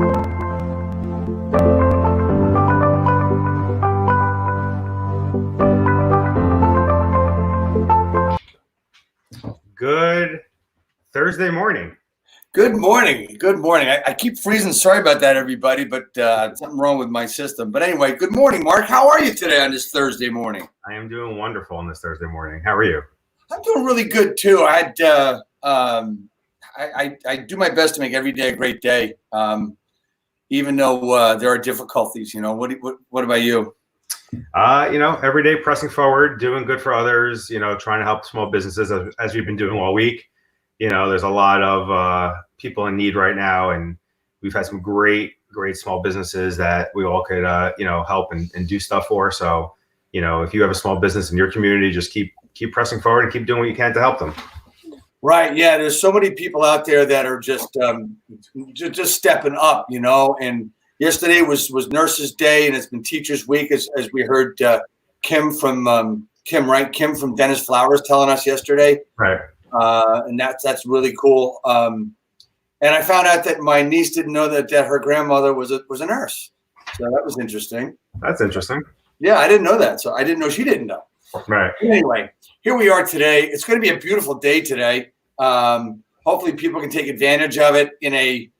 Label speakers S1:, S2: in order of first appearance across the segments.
S1: Good Thursday morning.
S2: Good morning. Good morning. I keep freezing. Sorry about that, everybody, but something wrong with my system. But anyway, good morning, Mark. How are you today on this Thursday morning?
S1: I am doing wonderful on this Thursday morning. How are you?
S2: I'm doing really good too. I do my best to make every day a great day, even though there are difficulties. You know, what about you?
S1: Every day pressing forward, doing good for others. Trying to help small businesses as we've been doing all week. There's a lot of people in need right now, and we've had some great small businesses that we all could, help and do stuff for. So, if you have a small business in your community, just keep pressing forward and keep doing what you can to help them.
S2: Right. Yeah. There's so many people out there that are just stepping up, and yesterday was Nurses Day, and it's been Teachers Week, as we heard Kim from Dennis Flowers telling us yesterday.
S1: Right.
S2: And that's really cool. And I found out that my niece didn't know that her grandmother was a nurse. So that was interesting.
S1: That's interesting.
S2: Yeah, I didn't know that. So I didn't know she didn't know.
S1: Right.
S2: Anyway, here we are today. It's going to be a beautiful day today. Hopefully people can take advantage of it in a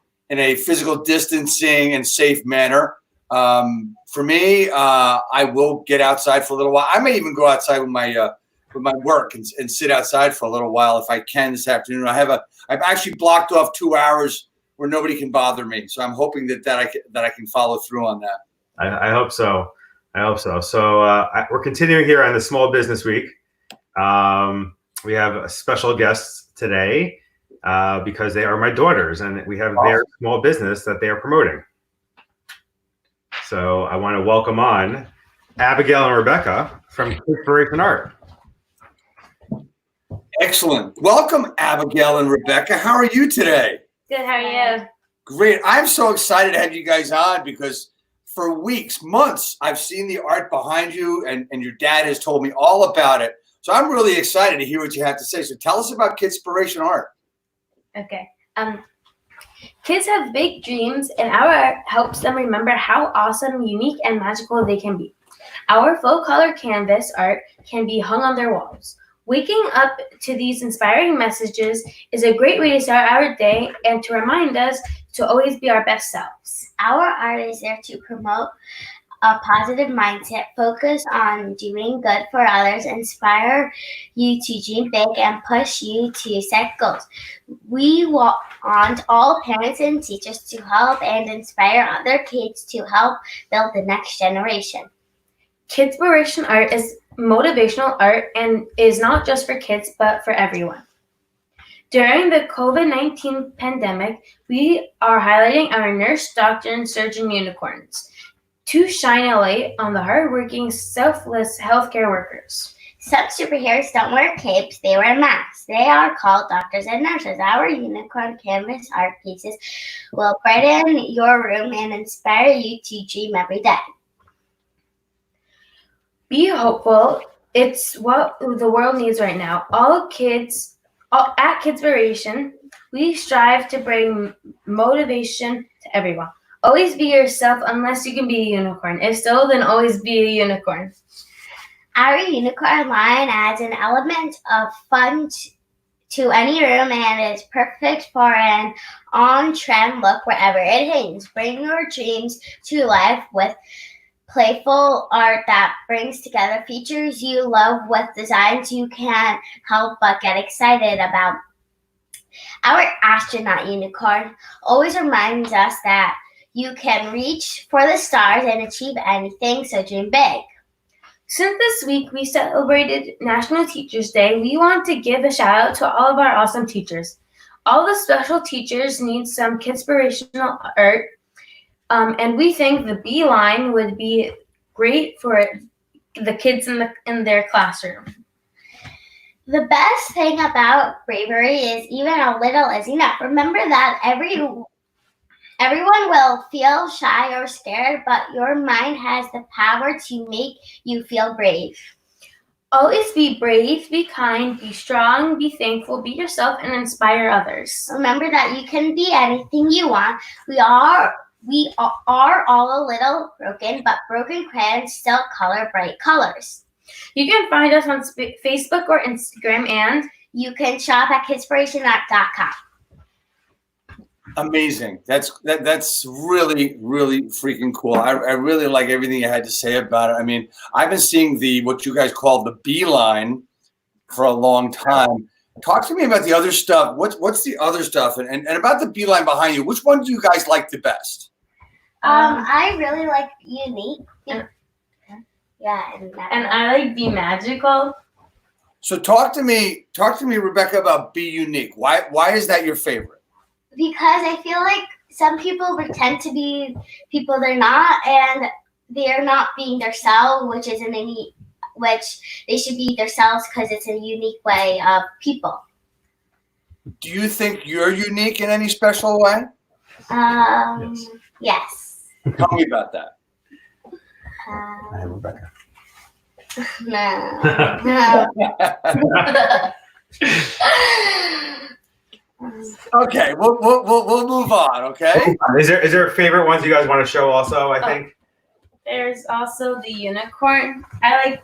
S2: physical distancing and safe manner. For me, I will get outside for a little while. I may even go outside with my work and sit outside for a little while if I can this afternoon. I've actually blocked off 2 hours where nobody can bother me. So I'm hoping that I can follow through on that.
S1: I hope so. So we're continuing here on the Small Business Week. We have a special guests today because they are my daughters, and we have their small business that they are promoting. So I want to welcome on Abigail and Rebecca from KidspirationArt.
S2: Excellent. Welcome, Abigail and Rebecca. How are you today?
S3: Good. How are you?
S2: Great. I'm so excited to have you guys on because for weeks, months, I've seen the art behind you, and your dad has told me all about it. So I'm really excited to hear what you have to say. So tell us about KidspirationArt.
S3: Okay. Kids have big dreams, and our art helps them remember how awesome, unique, and magical they can be. Our full color canvas art can be hung on their walls. Waking up to these inspiring messages is a great way to start our day and to remind us to always be our best selves.
S4: Our art is there to promote a positive mindset, focus on doing good for others, inspire you to dream big, and push you to set goals. We want all parents and teachers to help and inspire other kids to help build the next generation.
S3: KidspirationArt is motivational art and is not just for kids, but for everyone. During the COVID-19 pandemic, we are highlighting our nurse, doctor, and surgeon unicorns to shine a light on the hardworking, selfless healthcare workers.
S4: Some superheroes don't wear capes, they wear masks. They are called doctors and nurses. Our unicorn canvas art pieces will brighten your room and inspire you to dream every day.
S3: Be hopeful. It's what the world needs right now. At Kidspiration, we strive to bring motivation to everyone. Always be yourself unless you can be a unicorn. If so, then always be a unicorn.
S4: Our unicorn line adds an element of fun to any room and is perfect for an on-trend look wherever it hangs. Bring your dreams to life with playful art that brings together features you love with designs you can't help but get excited about. Our astronaut unicorn always reminds us that you can reach for the stars and achieve anything, so dream big.
S3: Since this week we celebrated National Teachers Day, we want to give a shout out to all of our awesome teachers. All the special teachers need some Kidspirational art, and we think the B line would be great for the kids in their classroom.
S4: The best thing about bravery is even a little is enough. Remember that everyone will feel shy or scared, but your mind has the power to make you feel brave.
S3: Always be brave, be kind, be strong, be thankful, be yourself, and inspire others.
S4: Remember that you can be anything you want. We are We are all a little broken, but broken crayons still color bright colors.
S3: You can find us on Facebook or Instagram, and
S4: you can shop at KidspirationArt.com.
S2: Amazing. That's really, really freaking cool. I really like everything you had to say about it. I mean, I've been seeing what you guys call the beeline for a long time. Talk to me about the other stuff. What's the other stuff? And about the beeline behind you, which one do you guys like the best?
S4: I really like Unique. Yeah,
S3: and I like Be Magical.
S2: So talk to me, Rebecca, about Be Unique. Why is that your favorite?
S4: Because I feel like some people pretend to be people they're not, and they're not being themselves, which they should be themselves because it's a unique way of people.
S2: Do you think you're unique in any special way?
S4: Yes.
S2: Tell me about that.
S1: Hi, Rebecca.
S4: No.
S2: Okay, we'll move on. Okay.
S1: Is there favorite ones you guys want to show also? I think
S3: there's also the unicorn. I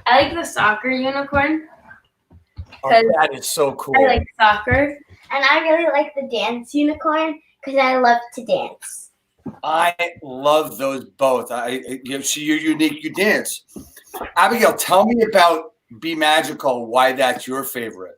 S3: like the soccer unicorn.
S2: Oh, that is so cool.
S3: I like soccer,
S4: and I really like the dance unicorn because I love to dance.
S2: I love those both. See, you're unique. You dance. Abigail, tell me about Be Magical. Why that's your favorite?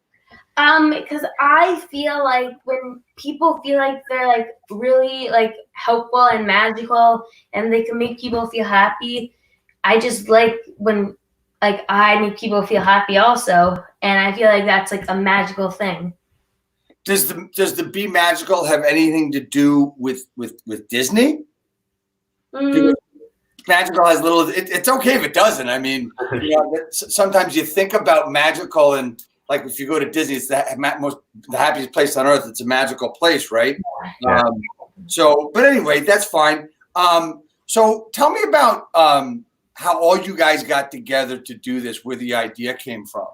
S3: Because I feel like when people feel like they're like really like helpful and magical and they can make people feel happy, I just like when like I make people feel happy also, and I feel like that's like a magical thing.
S2: Does the Be Magical have anything to do with Disney? Magical has little. It's okay if it doesn't. I mean, sometimes you think about magical and. Like if you go to Disney, it's the happiest place on earth. It's a magical place, right?
S1: Yeah.
S2: But anyway, that's fine. So tell me about how all you guys got together to do this, where the idea came from.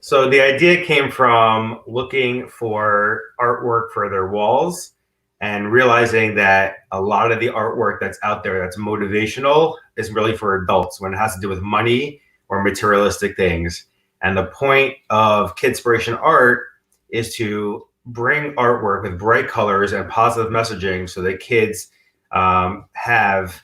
S1: So the idea came from looking for artwork for their walls and realizing that a lot of the artwork that's out there that's motivational is really for adults when it has to do with money or materialistic things. And the point of KidspirationArt is to bring artwork with bright colors and positive messaging so that kids have,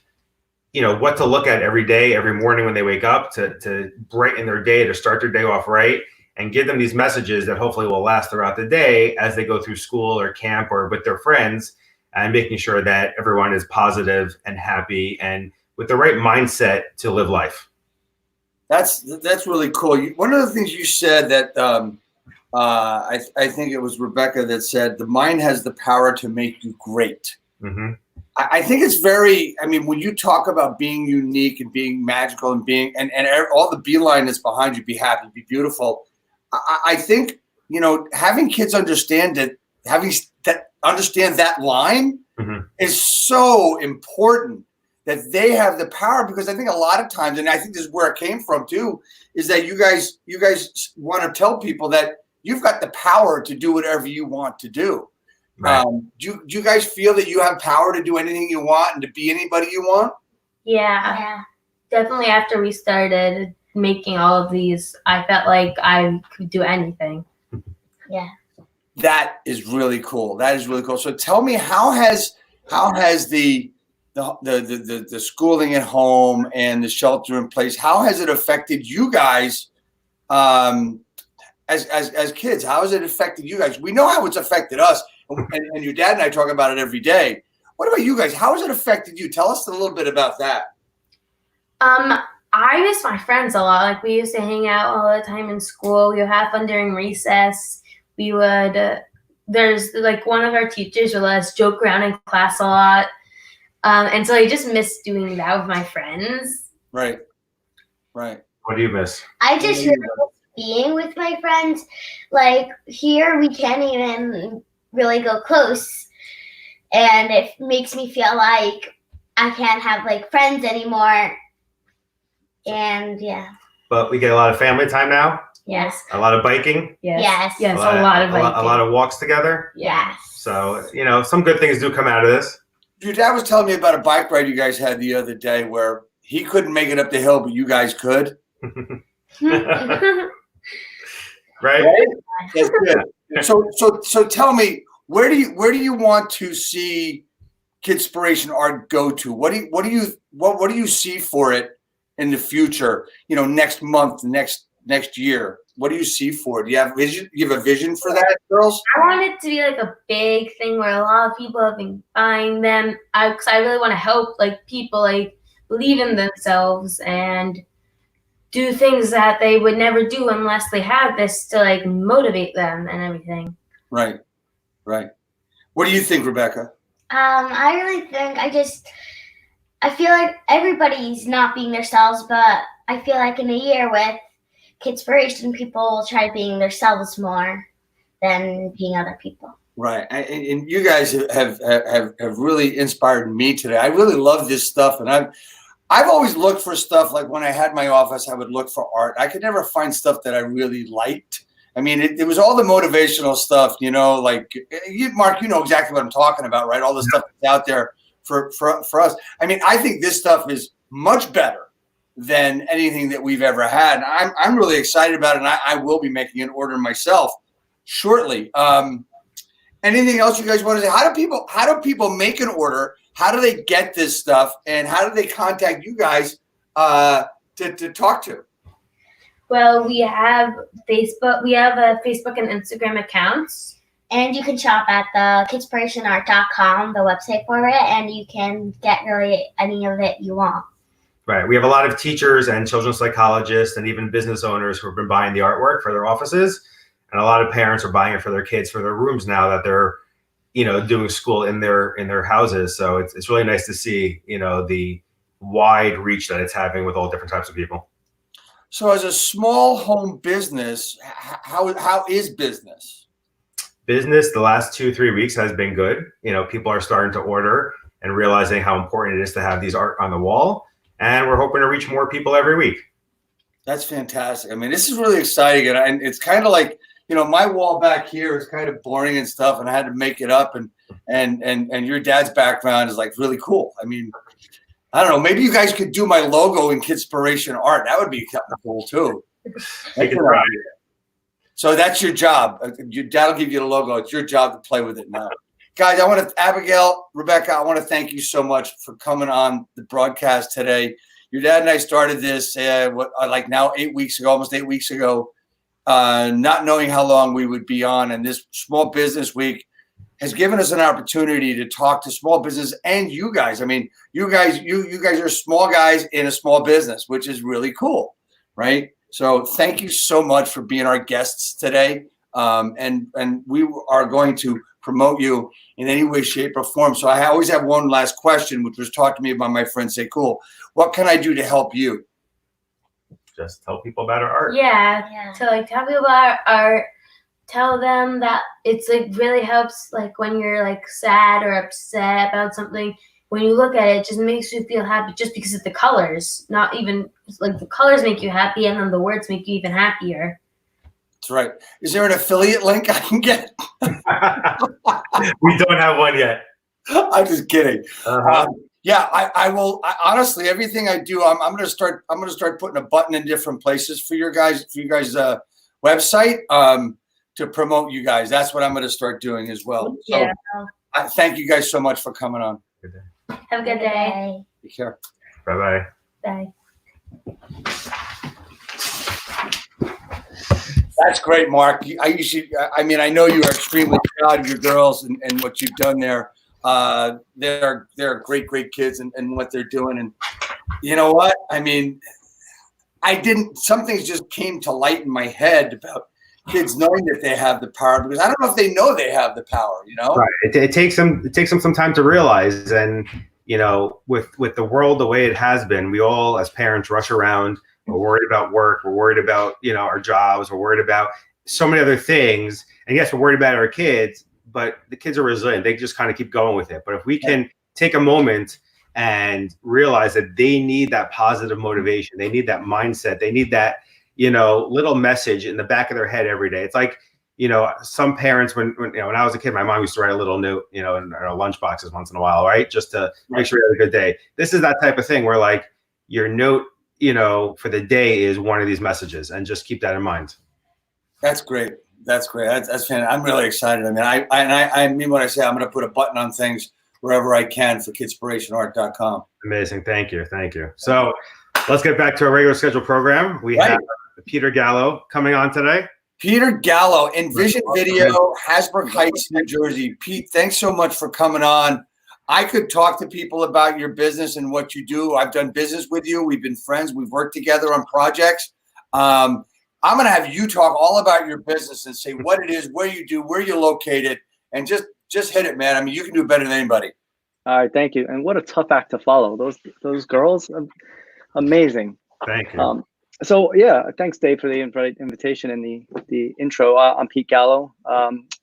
S1: what to look at every day, every morning when they wake up to brighten their day, to start their day off right, and give them these messages that hopefully will last throughout the day as they go through school or camp or with their friends, and making sure that everyone is positive and happy and with the right mindset to live life.
S2: That's really cool. One of the things you said that I think it was Rebecca that said, the mind has the power to make you great.
S1: Mm-hmm.
S2: I think it's very, when you talk about being unique and being magical and being, and all the beeline that's behind you, be happy, be beautiful. I think, having kids understand it, understand that line
S1: mm-hmm.
S2: is so important. That they have the power, because I think a lot of times, and I think this is where it came from too, is that you guys want to tell people that you've got the power to do whatever you want to do.
S1: Right.
S2: Do you guys feel that you have power to do anything you want and to be anybody you want?
S3: Yeah. Definitely after we started making all of these, I felt like I could do anything.
S4: Yeah.
S2: That is really cool. That is really cool. So tell me, how has the schooling at home and the shelter in place, how has it affected you guys as kids? How has it affected you guys? We know how it's affected us, and your dad and I talk about it every day. What about you guys? How has it affected you? Tell us a little bit about that.
S3: I miss my friends a lot. Like we used to hang out all the time in school. We would have fun during recess. We would, there's like one of our teachers would let us joke around in class a lot. And so I just miss doing that with my friends.
S2: Right.
S1: What do you miss?
S4: I just really miss being with my friends. Like here, we can't even really go close. And it makes me feel like I can't have like friends anymore. And yeah.
S1: But we get a lot of family time now.
S4: Yes.
S1: A lot of biking.
S3: Yes.
S4: Yes.
S3: A lot of biking.
S1: A lot of walks together.
S4: Yes.
S1: So, some good things do come out of this.
S2: Your dad was telling me about a bike ride you guys had the other day where he couldn't make it up the hill, but you guys could.
S1: Right?
S2: That's good. So tell me, where do you want to see Kidspiration Art go to? What do you see for it in the future? Next month, next year. What do you see for it? Do you have vision? You have a vision for that, girls?
S3: I want it to be like a big thing where a lot of people have been buying them. Because I really want to help people believe in themselves and do things that they would never do unless they had this to motivate them and everything.
S2: Right. What do you think, Rebecca?
S4: I really think I feel like everybody's not being themselves, but I feel like in a year with Kidspiration, people will try being themselves more than being other people.
S2: Right, and you guys have really inspired me today. I really love this stuff, and I've always looked for stuff. Like when I had my office, I would look for art. I could never find stuff that I really liked. I mean, it was all the motivational stuff, like Mark, you know exactly what I'm talking about, right? All the stuff that's out there for us. I mean, I think this stuff is much better than anything that we've ever had. And I'm really excited about it, and I will be making an order myself shortly. Anything else you guys want to say? How do people make an order? How do they get this stuff? And how do they contact you guys to talk to?
S3: Well, we have Facebook. We have a Facebook and Instagram accounts.
S4: And you can shop at the KidspirationArt.com, the website for it, and you can get really any of it you want.
S1: Right. We have a lot of teachers and children's psychologists and even business owners who have been buying the artwork for their offices. And a lot of parents are buying it for their kids, for their rooms now that they're, doing school in their houses. So it's really nice to see, the wide reach that it's having with all different types of people.
S2: So as a small home business, how is business?
S1: Business the last 2-3 weeks has been good. People are starting to order and realizing how important it is to have these art on the wall. And we're hoping to reach more people every week. That's
S2: fantastic. I mean, this is really exciting. And it's kind of like, my wall back here is kind of boring and stuff, and I had to make it up. And your dad's background is really cool. I mean, I don't know. Maybe you guys could do my logo in Kidspiration Art. That would be cool too. So that's your job. Your dad will give you the logo. It's your job to play with it now. Guys, Abigail, Rebecca, I want to thank you so much for coming on the broadcast today. Your dad and I started this now 8 weeks ago, almost 8 weeks ago, not knowing how long we would be on. And this Small Business Week has given us an opportunity to talk to small business and you guys. I mean, you guys are small guys in a small business, which is really cool, right? So thank you so much for being our guests today. And we are going to promote you in any way, shape, or form. So I always have one last question, which was talked to me by my friend Say Cool. What can I do to help you?
S1: Just tell people about our art.
S3: Yeah. To tell people about our art. Tell them that it's really helps when you're sad or upset about something. When you look at it, it just makes you feel happy just because of the colors. Not even the colors make you happy, and then the words make you even happier.
S2: That's right. Is there an affiliate link I can get?
S1: We don't have one yet.
S2: I'm just kidding. Yeah, I will. Honestly, everything I do, I'm going to start putting a button in different places for you guys' website to promote you guys. That's what I'm going to start doing as well.
S3: Yeah.
S2: So thank you guys so much for coming on.
S1: Good day.
S3: Have a good day.
S2: Take care.
S1: Bye-bye.
S3: Bye.
S2: That's great, Mark. I know you are extremely proud of your girls and what you've done there. They're great kids and what they're doing. And you know what? I mean, some things just came to light in my head about kids knowing that they have the power, because I don't know if they know they have the power, Right.
S1: It takes them some time to realize. And, with the world the way it has been, we all as parents rush around. We're worried about work. We're worried about, our jobs. We're worried about so many other things. And yes, we're worried about our kids, but the kids are resilient. They just kind of keep going with it. But if we can take a moment and realize that they need that positive motivation, they need that mindset, they need that, little message in the back of their head every day. It's like, you know, some parents, when you know, when I was a kid, my mom used to write a little note, you know, in our lunch boxes once in a while, right? Just to make sure we had a good day. This is that type of thing where like your note, you know, for the day is one of these messages, and just keep that in mind.
S2: That's great. That's great. That's fantastic. I'm really excited. I mean, I mean what I say. I'm going to put a button on things wherever I can for KidspirationArt.com.
S1: Amazing. Thank you. Thank you. So let's get back to our regular scheduled program. We have Peter Gallo coming on today.
S2: Peter Gallo, Envision Video, Hasbrook Heights, New Jersey. Pete, thanks so much for coming on. I could talk to people about your business and what you do. I've done business with you. We've been friends. We've worked together on projects. I'm going to have you talk all about your business and say what it is, where you do, where you're located, and just hit it, man. I mean, you can do better than anybody.
S5: All right, thank you. And what a tough act to follow. Those girls, amazing.
S1: Thank you.
S5: So yeah, thanks Dave for the invitation and the intro. I'm Pete Gallo,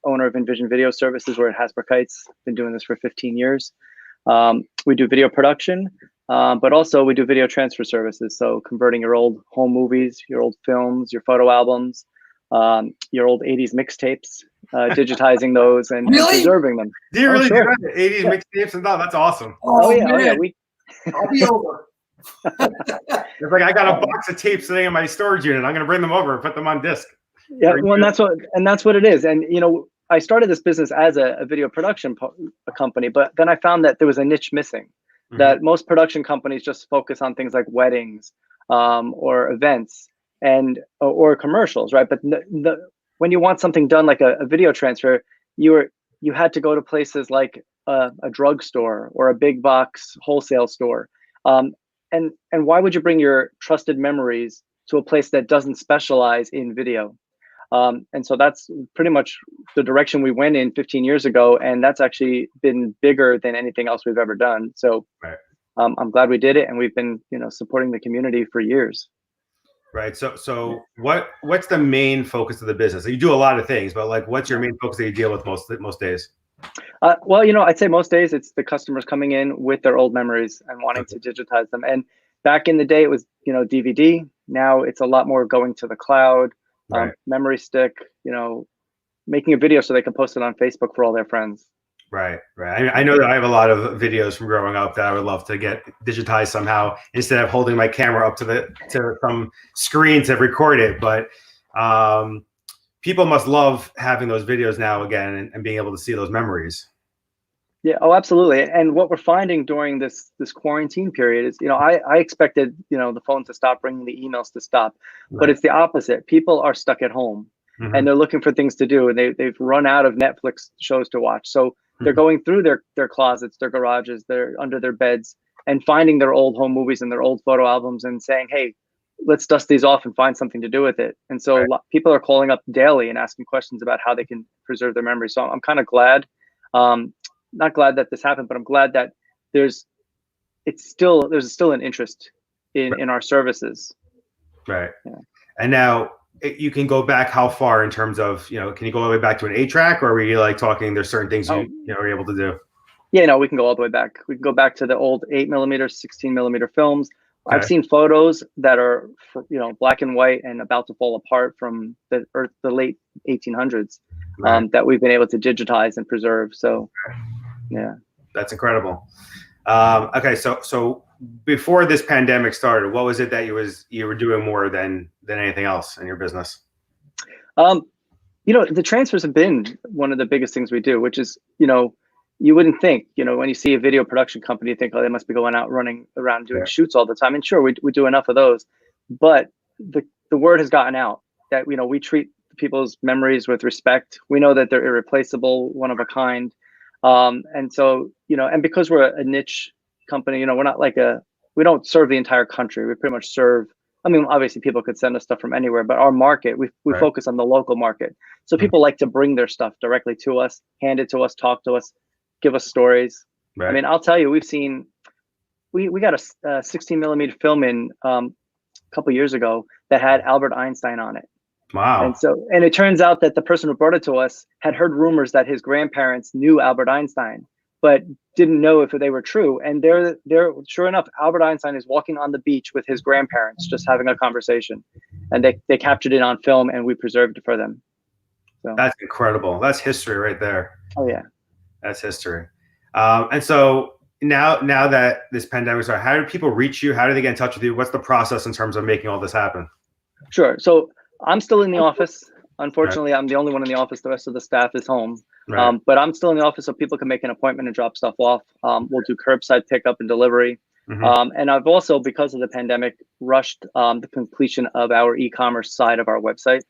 S5: owner of Envision Video Services. We're at Hasbrook Heights. Been doing this for 15 years. We do video production, but also we do video transfer services. So converting your old home movies, your old films, your photo albums, your old 80s mixtapes, digitizing those and preserving them.
S1: Do you really do that? 80s mixtapes and stuff? That's awesome.
S2: Oh
S5: yeah.
S2: I'll be over.
S1: It's like I got a box of tapes sitting in my storage unit. I'm going to bring them over and put them on disc.
S5: Yeah, well, and that's what it is. And you know, I started this business as a video production company, but then I found that there was a niche missing. Mm-hmm. That most production companies just focus on things like weddings or events or commercials, right? But when you want something done like a video transfer, you had to go to places like a drugstore or a big box wholesale store. And why would you bring your trusted memories to a place that doesn't specialize in video? And so that's pretty much the direction we went in 15 years ago. And that's actually been bigger than anything else we've ever done. So I'm glad we did it. And we've been, you know, supporting the community for years.
S1: Right. So what's the main focus of the business? You do a lot of things, but like, what's your main focus that you deal with most days?
S5: Well, you know, I'd say most days it's the customers coming in with their old memories and wanting to digitize them. And back in the day, it was, you know, DVD. Now it's a lot more going to the cloud, memory stick, you know, making a video so they can post it on Facebook for all their friends.
S1: Right. I know that I have a lot of videos from growing up that I would love to get digitized somehow instead of holding my camera up to some screen to record it. But people must love having those videos now again and being able to see those memories.
S5: Yeah, oh, absolutely. And what we're finding during this quarantine period is, you know, I expected, you know, the phone to stop ringing, the emails to stop, but it's the opposite. People are stuck at home and they're looking for things to do, and they've run out of Netflix shows to watch. So they're going through their closets, their garages, they're under their beds, and finding their old home movies and their old photo albums and saying, hey, let's dust these off and find something to do with it. And so people are calling up daily and asking questions about how they can preserve their memories. So I'm kind of glad, not glad that this happened, but I'm glad that there's still an interest in our services. Right.
S1: Yeah. And now you can go back how far in terms of, you know, can you go all the way back to an 8-track, or were you like talking, there's certain things you know, are able to do?
S5: Yeah, no, we can go all the way back. We can go back to the old 8mm, 16mm films. Okay. I've seen photos that are, you know, black and white and about to fall apart from the late 1800s that we've been able to digitize and preserve. So, yeah,
S1: that's incredible. Okay, so before this pandemic started, what was it that you were doing more than anything else in your business?
S5: You know, the transfers have been one of the biggest things we do, which is, you know, you wouldn't think, you know, when you see a video production company, you think, oh, they must be going out running around doing shoots all the time. And sure, we do enough of those, but the word has gotten out that, you know, we treat people's memories with respect. We know that they're irreplaceable, one of a kind. And so, you know, and because we're a niche company, you know, we're not like we don't serve the entire country. We pretty much serve, I mean, obviously people could send us stuff from anywhere, but our market, we focus on the local market. So people like to bring their stuff directly to us, hand it to us, talk to us, give us stories. I mean, I'll tell you, we got a 16mm film in a couple years ago that had Albert Einstein on it.
S1: Wow.
S5: And it turns out that the person who brought it to us had heard rumors that his grandparents knew Albert Einstein, but didn't know if they were true. And they're sure enough, Albert Einstein is walking on the beach with his grandparents, just having a conversation, and they captured it on film, and we preserved it for them. So
S1: that's incredible. That's history right there.
S5: oh yeah.
S1: That's history. And so now that this pandemic started, how do people reach you? How do they get in touch with you? What's the process in terms of making all this happen?
S5: Sure. So I'm still in the office. Unfortunately, I'm the only one in the office. The rest of the staff is home.
S1: Right.
S5: But I'm still in the office, so people can make an appointment and drop stuff off. We'll do curbside pickup and delivery. And I've also, because of the pandemic, rushed the completion of our e-commerce side of our website.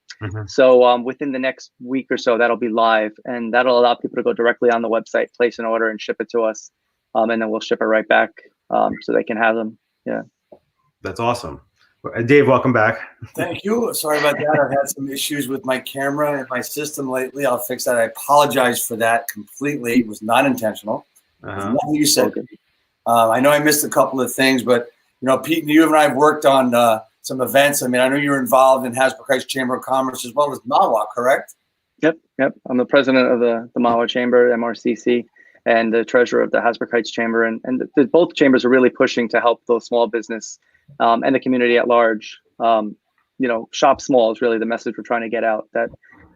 S5: So within the next week or so, that'll be live, and that'll allow people to go directly on the website, place an order, and ship it to us. And then we'll ship it right back so they can have them. Yeah.
S1: That's awesome. Dave, welcome back.
S2: Thank you. Sorry about that. I've had some issues with my camera and my system lately. I'll fix that. I apologize for that completely. It was not intentional. Nothing you said. I know I missed a couple of things, but you know, Pete, you and I have worked on some events. I mean, I know you're involved in Hasbrouck Heights Chamber of Commerce as well as MAWA, correct?
S5: Yep. I'm the president of the MAWA Chamber, MRCC, and the treasurer of the Hasbrouck Heights Chamber. And both chambers are really pushing to help those small business and the community at large. You know, shop small is really the message we're trying to get out, that,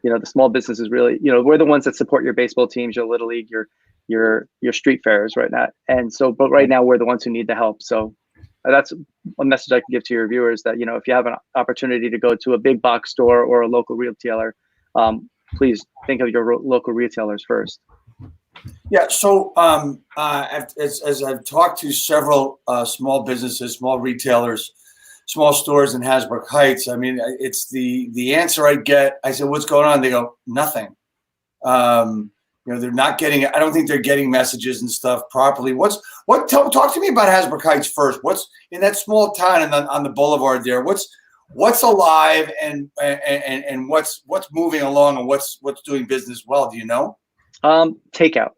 S5: you know, the small business is really, you know, we're the ones that support your baseball teams, your little league, your street fairs right now. And so, but right now we're the ones who need the help. So that's a message I can give to your viewers, that, you know, if you have an opportunity to go to a big box store or a local retailer, please think of your local retailers first.
S2: Yeah. So as I've talked to several small businesses, small retailers, small stores in Hasbrouck Heights, I mean, it's the answer I get. I said, "What's going on?" They go, "Nothing." You know, they're not getting. I don't think they're getting messages and stuff properly. Talk to me about Hasbrouck Heights first. What's in that small town and on the boulevard there? What's alive and what's moving along and what's doing business well? Do you know?
S5: Takeout.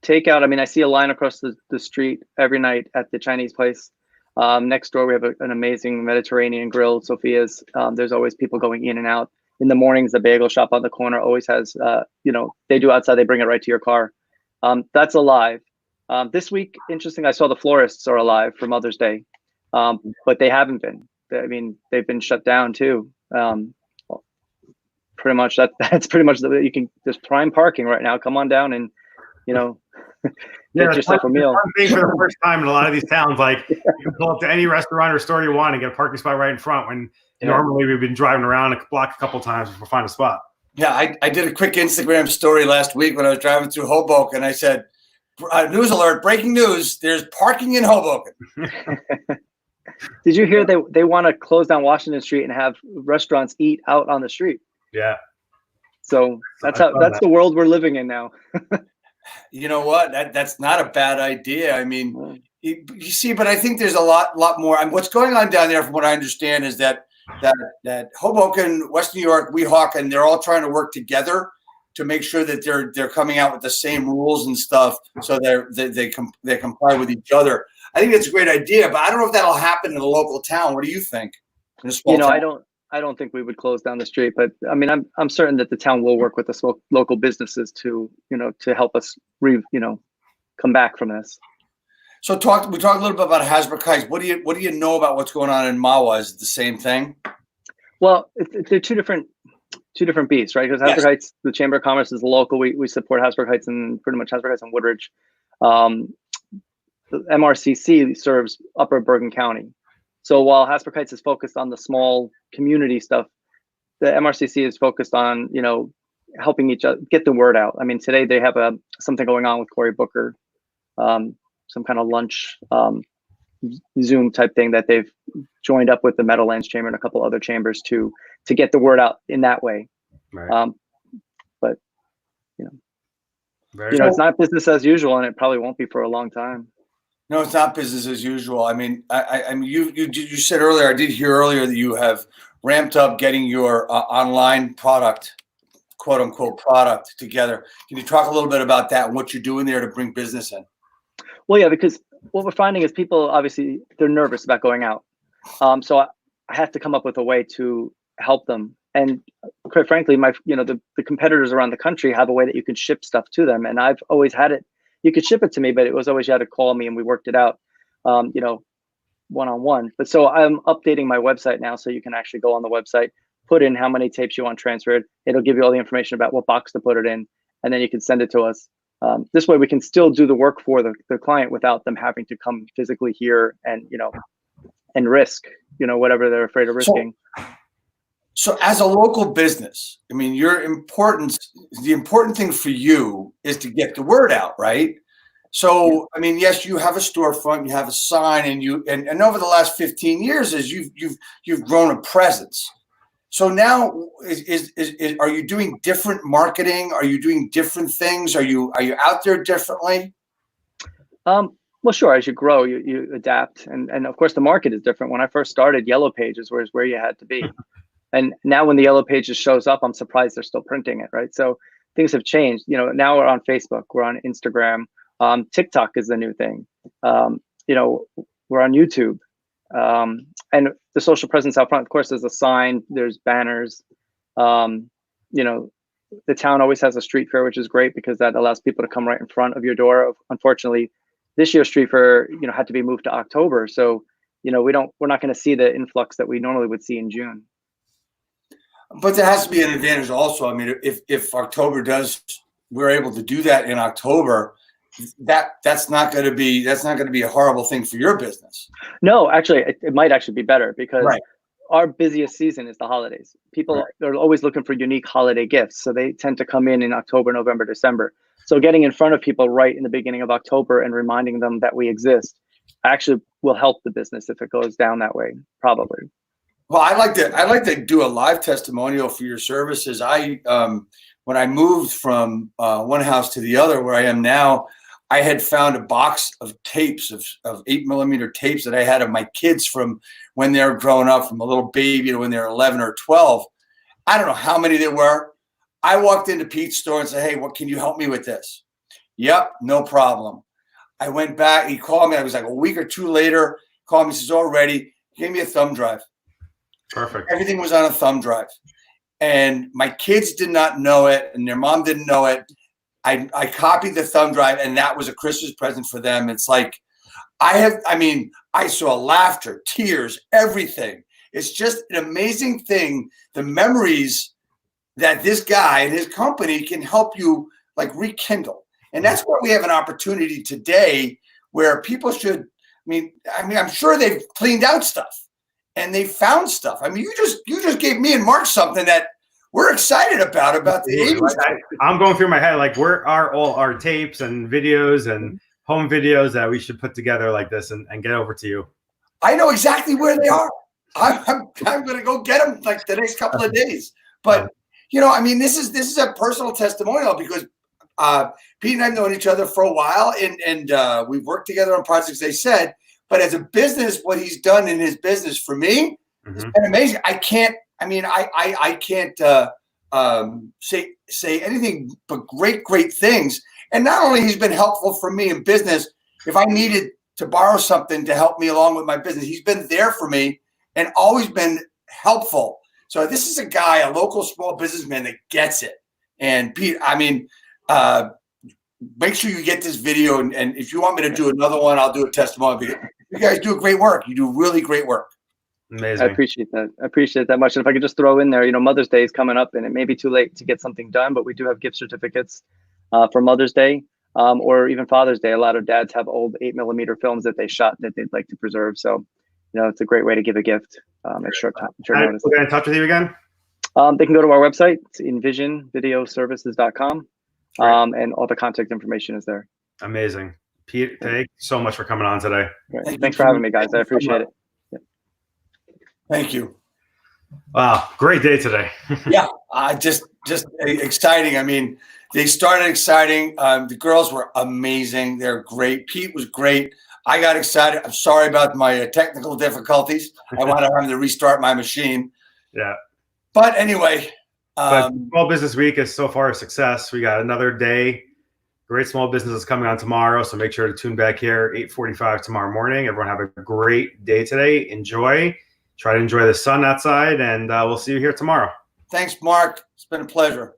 S5: I mean, I see a line across the street every night at the Chinese place. Next door, we have an amazing Mediterranean grill, Sophia's. There's always people going in and out. In the mornings, the bagel shop on the corner always has, you know, they do outside, they bring it right to your car. That's alive. This week, interesting, I saw the florists are alive for Mother's Day, but they haven't been. I mean, they've been shut down too. Pretty much that's pretty much you can. There's prime parking right now. Come on down and, you know, get yourself a meal.
S1: Thing for the first time in a lot of these towns, like you can pull up to any restaurant or store you want and get a parking spot right in front. When normally we've been driving around a block a couple times before we find a spot. Yeah,
S2: I did a quick Instagram story last week when I was driving through Hoboken. I said, "News alert! Breaking news! There's parking in Hoboken."
S5: Did you hear they want to close down Washington Street and have restaurants eat out on the street?
S1: Yeah.
S5: So that's the world we're living in now.
S2: You know what? That's not a bad idea. I mean, you see, but I think there's a lot more. And what's going on down there, from what I understand, is that Hoboken, West New York, Weehawken, they're all trying to work together to make sure that they're coming out with the same rules and stuff, so they comply with each other. I think that's a great idea, but I don't know if that'll happen in a local town. What do you think?
S5: You know, I don't think we would close down the street, but I mean, I'm certain that the town will work with the local businesses to, you know, to help us come back from this.
S2: So we talked a little bit about Hasbrouck Heights. What do you know about what's going on in MAWA? Is it the same thing?
S5: Well, they're two different beasts, right? Because Hasbrouck Heights, the Chamber of Commerce is local. We support Hasbrouck Heights and pretty much Hasbrouck Heights and Woodridge. The MRCC serves Upper Bergen County. So while Hasbrouck Heights is focused on the small community stuff, the MRCC is focused on, you know, helping each other get the word out. I mean, today they have something going on with Cory Booker, some kind of lunch Zoom type thing that they've joined up with the Meadowlands Chamber and a couple other chambers to get the word out in that way.
S1: Right.
S5: But you know, it's not business as usual, and it probably won't be for a long time.
S2: No, it's not business as usual. I mean, you said earlier, I did hear earlier that you have ramped up getting your online product, quote unquote, product together. Can you talk a little bit about that and what you're doing there to bring business in?
S5: Well, yeah, because what we're finding is people, obviously, they're nervous about going out. So I have to come up with a way to help them. And quite frankly, the competitors around the country have a way that you can ship stuff to them. And I've always had it. You could ship it to me, but it was always you had to call me and we worked it out, one-on-one. But so I'm updating my website now, so you can actually go on the website, put in how many tapes you want transferred. It'll give you all the information about what box to put it in, and then you can send it to us. This way we can still do the work for the client without them having to come physically here and, and risk, whatever they're afraid of risking.
S2: So as a local business, I mean, the important thing for you is to get the word out, right? So, I mean, yes, you have a storefront, you have a sign, and over the last 15 years, you've grown a presence. So now, are you doing different marketing? Are you doing different things? Are you out there differently?
S5: Well, sure. As you grow, you adapt, and of course, the market is different. When I first started, Yellow Pages was where you had to be, and now when the Yellow Pages shows up, I'm surprised they're still printing it, right? So things have changed. Now we're on Facebook, we're on Instagram, TikTok is the new thing. We're on YouTube. And the social presence out front, of course, there's a sign, there's banners. The town always has a street fair, which is great because that allows people to come right in front of your door. Unfortunately, this year's street fair, had to be moved to October. So, we're not going to see the influx that we normally would see in June.
S2: But there has to be an advantage also. I mean, if October we're able to do that in October, that's not going to be a horrible thing for your business.
S5: No, actually, it might actually be better because
S2: right.
S5: Our busiest season is the holidays. People are always looking for unique holiday gifts, so they tend to come in October, November, December. So getting in front of people right in the beginning of October and reminding them that we exist actually will help the business if it goes down that way, probably.
S2: Well, I like to do a live testimonial for your services. When I moved from one house to the other, where I am now, I had found a box of tapes of 8mm tapes that I had of my kids from when they were growing up, from a little baby to when they were 11 or 12. I don't know how many there were. I walked into Pete's store and said, "Hey, what can you help me with this?" "Yep, no problem." I went back. He called me. I was like a week or two later. Called me. He says, "All ready." He gave me a thumb drive.
S1: Perfect.
S2: Everything was on a thumb drive, and my kids did not know it, and their mom didn't know it. I copied the thumb drive, and that was a Christmas present for them. It's like I saw laughter, tears, everything. It's just an amazing thing, the memories that this guy and his company can help you like rekindle. And that's where we have an opportunity today where people should, I'm sure they've cleaned out stuff and they found stuff. I mean, you just gave me and Mark something that we're excited about the 80s.
S1: I'm going through my head, like, where are all our tapes and videos and home videos that we should put together like this and get over to you?
S2: I know exactly where they are. I'm going to go get them like the next couple of days. But, this is a personal testimonial because Pete and I have known each other for a while and we've worked together on projects, they said. But as a business, what he's done in his business for me has been amazing. I can't say anything but great things. And not only he's been helpful for me in business, if I needed to borrow something to help me along with my business, he's been there for me and always been helpful. So this is a guy, a local small businessman that gets it. And Pete, make sure you get this video. And if you want me to do another one, I'll do a testimonial. Because you guys do great work. You do really great work.
S1: Amazing.
S5: I appreciate that. I appreciate that much. And if I could just throw in there, Mother's Day is coming up and it may be too late to get something done, but we do have gift certificates for Mother's Day or even Father's Day. A lot of dads have old 8mm films that they shot that they'd like to preserve. So, it's a great way to give a gift at short time.
S1: We'll get in touch with you again.
S5: They can go to our website. It's envisionvideoservices.com. And all the contact information is there.
S1: Amazing. Pete, thank you so much for coming on today.
S5: Right. Thanks for having me, guys. I appreciate it.
S2: Thank you.
S1: Wow, great day today.
S2: Yeah, just exciting. I mean, they started exciting. The girls were amazing. They're great. Pete was great. I got excited. I'm sorry about my technical difficulties. I wanted him to restart my machine.
S1: Yeah.
S2: But anyway.
S1: But Small Business Week is so far a success. We got another day. Great small businesses coming on tomorrow. So make sure to tune back here, 8:45 tomorrow morning. Everyone have a great day today. Enjoy. Try to enjoy the sun outside, and we'll see you here tomorrow.
S2: Thanks, Mark. It's been a pleasure.